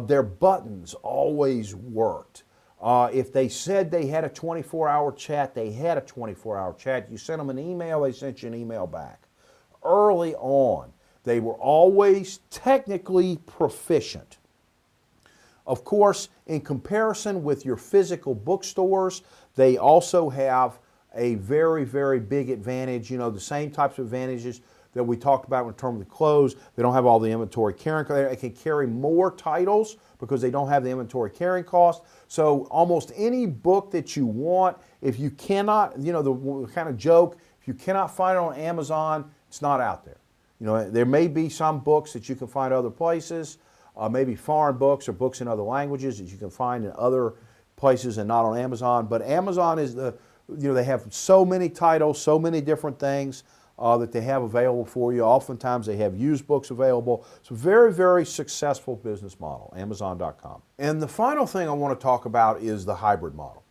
Their buttons always worked. If they said they had a 24-hour chat, they had a 24-hour chat. You sent them an email, they sent you an email back. Early on, they were always technically proficient. Of course, in comparison with your physical bookstores, they also have a very, very big advantage. You know, the same types of advantages that we talked about in terms of the close. They don't have all the inventory carrying. They can carry more titles because they don't have the inventory carrying cost. So almost any book that you want, if you cannot, you know, the kind of joke, if you cannot find it on Amazon, it's not out there. You know, there may be some books that you can find other places, maybe foreign books or books in other languages that you can find in other places and not on Amazon. But Amazon is the, you know, they have so many titles, so many different things that they have available for you. Oftentimes they have used books available. It's a very, very successful business model, Amazon.com. And the final thing I want to talk about is the hybrid model.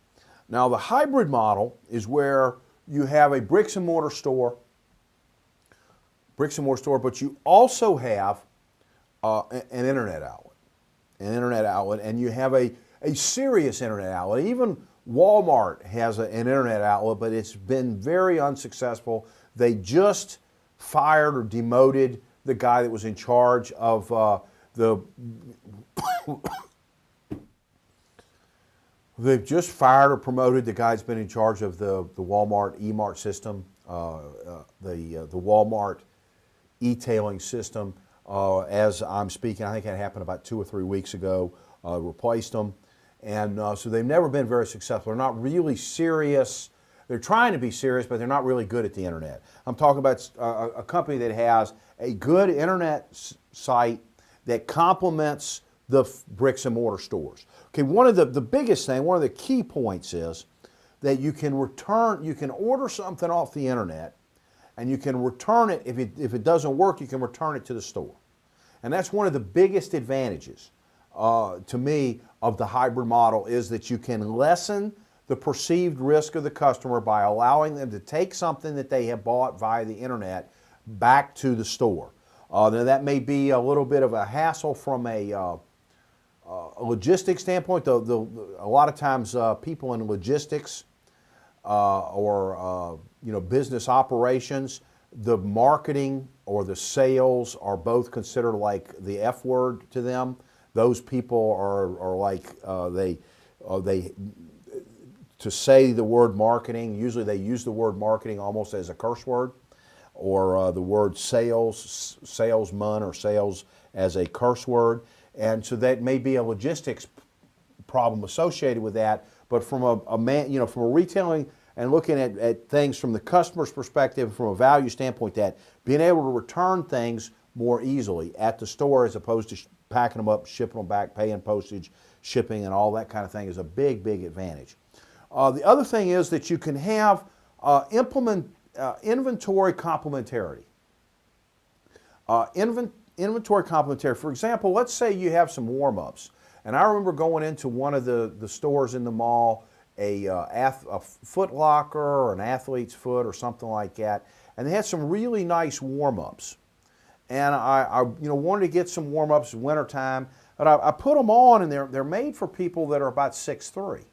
Now, the hybrid model is where you have a bricks and mortar store, but you also have an internet outlet, and you have a serious internet outlet. Even Walmart has an internet outlet, but it's been very unsuccessful. They just fired or demoted the guy that was in charge of they've just fired or promoted the guy that's been in charge of the Walmart eMart system, the Walmart e-tailing system. As I'm speaking, I think that happened about 2 or 3 weeks ago, replaced them. And so they've never been very successful. They're not really serious. They're trying to be serious, but they're not really good at the internet. I'm talking about a company that has a good internet site that complements the bricks and mortar stores. Okay, one of the biggest thing, one of the key points is that you can order something off the internet and you can return it. If it doesn't work, you can return it to the store. And that's one of the biggest advantages to me of the hybrid model, is that you can lessen the perceived risk of the customer by allowing them to take something that they have bought via the internet back to the store. Now that may be a little bit of a hassle from a logistics standpoint. A lot of times people in logistics or business operations, the marketing or the sales are both considered like the F word to them. Those people are like to say the word marketing, usually they use the word marketing almost as a curse word, or the word sales, salesman, or sales as a curse word. And so that may be a logistics problem associated with that. But from from a retailing and looking at things from the customer's perspective, from a value standpoint, that being able to return things more easily at the store as opposed to packing them up, shipping them back, paying postage, shipping, and all that kind of thing is a big, big advantage. The other thing is that you can have inventory complementarity. Inventory complementarity. For example, let's say you have some warm-ups. And I remember going into one of the stores in the mall, a Foot Locker or an Athlete's Foot or something like that, and they had some really nice warm-ups. And I wanted to get some warm-ups in wintertime, but I put them on, and they're made for people that are about 6'3".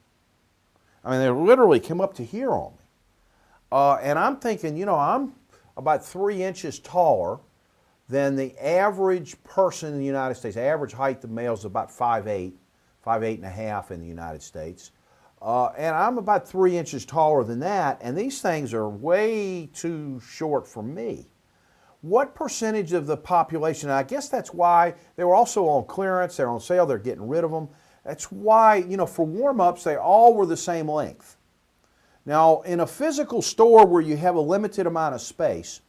I mean, they literally came up to here on me. And I'm thinking, you know, I'm about 3 inches taller than the average person in the United States. Average height of males is about 5'8", 5'8.5" in the United States. And I'm about 3 inches taller than that, and these things are way too short for me. What percentage of the population, and I guess that's why they were also on clearance, they're on sale, they're getting rid of them. That's why, you know, for warm-ups, they all were the same length. Now, in a physical store where you have a limited amount of space,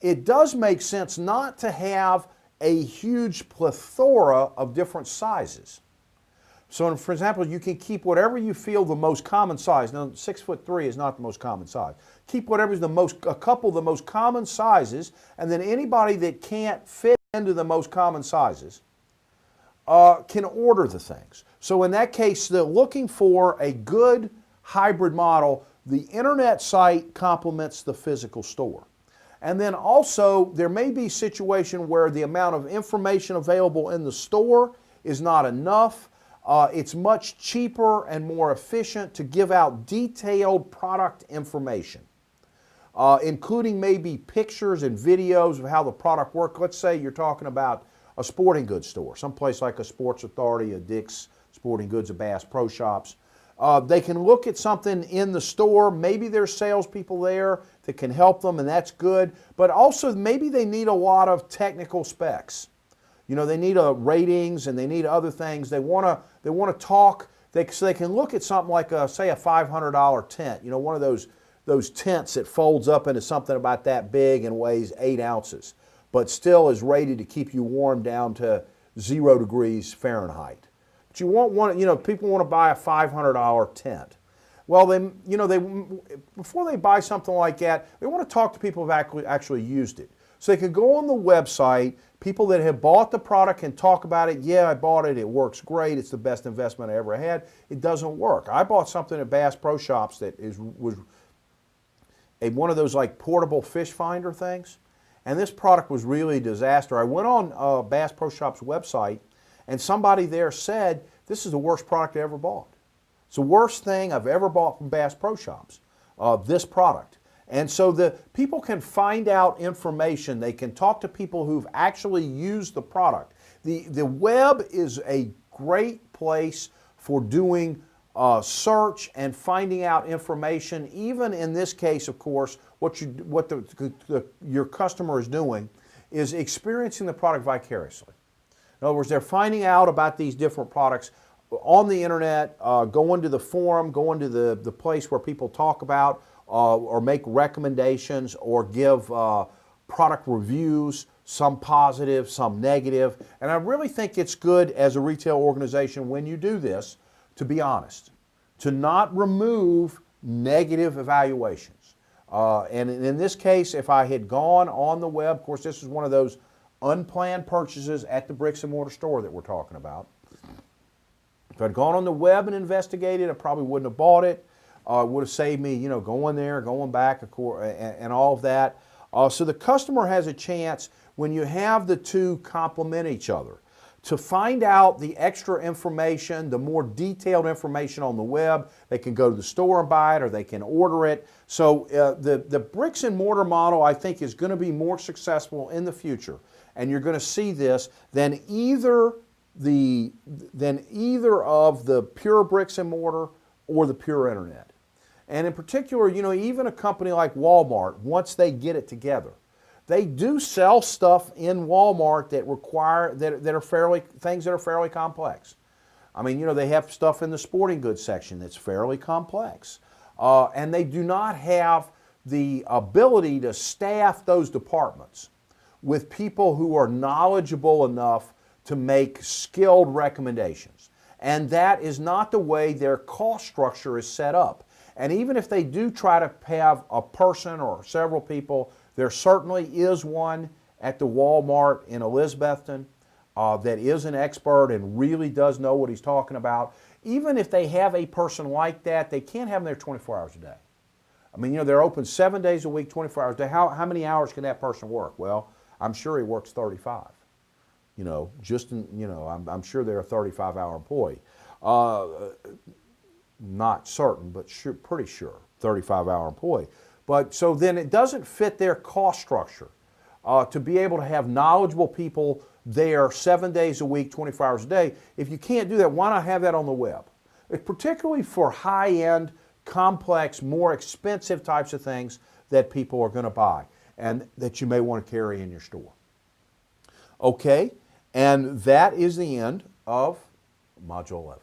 it does make sense not to have a huge plethora of different sizes. So, for example, you can keep whatever you feel the most common size. Now, 6'3" is not the most common size. Keep whatever's a couple of the most common sizes, and then anybody that can't fit into the most common sizes can order the things. So in that case, they're looking for a good hybrid model. The internet site complements the physical store. And then also, there may be a situation where the amount of information available in the store is not enough. It's much cheaper and more efficient to give out detailed product information, including maybe pictures and videos of how the product works. Let's say you're talking about a sporting goods store, someplace like a Sports Authority, a Dick's Sporting Goods, a Bass Pro Shops. They can look at something in the store. Maybe there's salespeople there that can help them, and that's good. But also, maybe they need a lot of technical specs. You know, they need ratings and they need other things. They want to talk. So they can look at something like, say, a $500 tent. You know, one of those tents that folds up into something about that big and weighs 8 ounces, but still is rated to keep you warm down to 0 degrees Fahrenheit. But you won't want, you know, people want to buy a $500 tent. Well, before they buy something like that, they want to talk to people who have actually used it. So they could go on the website, people that have bought the product can talk about it. Yeah, I bought it, it works great, it's the best investment I ever had. It doesn't work. I bought something at Bass Pro Shops that was one of those like portable fish finder things, and this product was really a disaster. I went on Bass Pro Shops website, and somebody there said, this is the worst product I ever bought. It's the worst thing I've ever bought from Bass Pro Shops, this product. And so the people can find out information. They can talk to people who've actually used the product. The web is a great place for doing search and finding out information. Even in this case, of course, what your customer is doing is experiencing the product vicariously. In other words, they're finding out about these different products on the internet, going to the forum, going to the place where people talk about or make recommendations or give product reviews, some positive, some negative. And I really think it's good as a retail organization when you do this to be honest, to not remove negative evaluations. And in this case, if I had gone on the web, of course this is one of those unplanned purchases at the bricks and mortar store that we're talking about. If I'd gone on the web and investigated, I probably wouldn't have bought it. It would have saved me, you know, going there, going back, and all of that. So the customer has a chance when you have the two complement each other to find out the extra information, the more detailed information on the web. They can go to the store and buy it, or they can order it. So the bricks and mortar model, I think, is going to be more successful in the future, and you're going to see this than either of the pure bricks and mortar or the pure internet. And in particular, you know, even a company like Walmart, once they get it together, they do sell stuff in Walmart that require things that are fairly complex. I mean, you know, they have stuff in the sporting goods section that's fairly complex, and they do not have the ability to staff those departments with people who are knowledgeable enough to make skilled recommendations. And that is not the way their cost structure is set up. And even if they do try to have a person or several people, there certainly is one at the Walmart in Elizabethton that is an expert and really does know what he's talking about. Even if they have a person like that, they can't have them there 24 hours a day. I mean, you know, they're open 7 days a week, 24 hours a day. How many hours can that person work? Well, I'm sure he works 35. You know, I'm sure they're a 35-hour employee. Not certain, but pretty sure, 35-hour employee. But so then it doesn't fit their cost structure to be able to have knowledgeable people there 7 days a week, 24 hours a day. If you can't do that, why not have that on the web? Particularly for high-end, complex, more expensive types of things that people are going to buy and that you may want to carry in your store. Okay, and that is the end of Module 11.